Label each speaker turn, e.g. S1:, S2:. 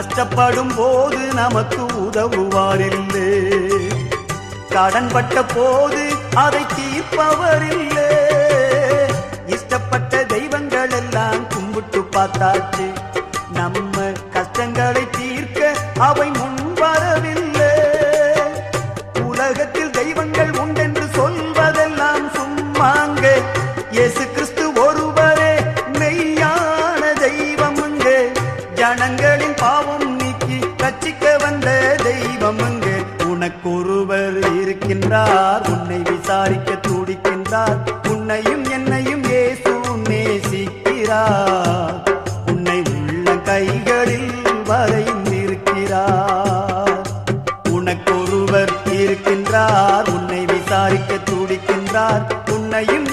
S1: கஷ்டப்படும் போது நமக்கு உதவுவாரில்லை, கடன்பட்ட போது அதை தீர்ப்பவரில்லை. இஷ்டப்பட்ட தெய்வங்கள் எல்லாம் கும்பிட்டு பார்த்தாச்சு, நம்ம கஷ்டங்களை தீர்க்க அவை முன்வரவில்லை. உலகத்தில் தெய்வங்கள் உண்டென்று சொல்வதெல்லாம் சும்மாங்க, இயேசு கிறிஸ்து ஒருவரே மெய்யான தெய்வமுங்க. ஜனங்களின் பாவம் நீக்கி ரட்சிக்க வந்த தெய்வமுங்க. உனக்கொருவர் இருக்கின்றார், உன்னை விசாரிக்க துடிக்கின்றார். உன்னையும் என்னையும் இயேசு நேசிக்கிறார், உன்னை உள்ள கைகளில் வரைந்திருக்கிறார். உனக்கொருவர் இருக்கின்றார், உன்னை விசாரிக்க துடிக்கின்றார். உன்னையும்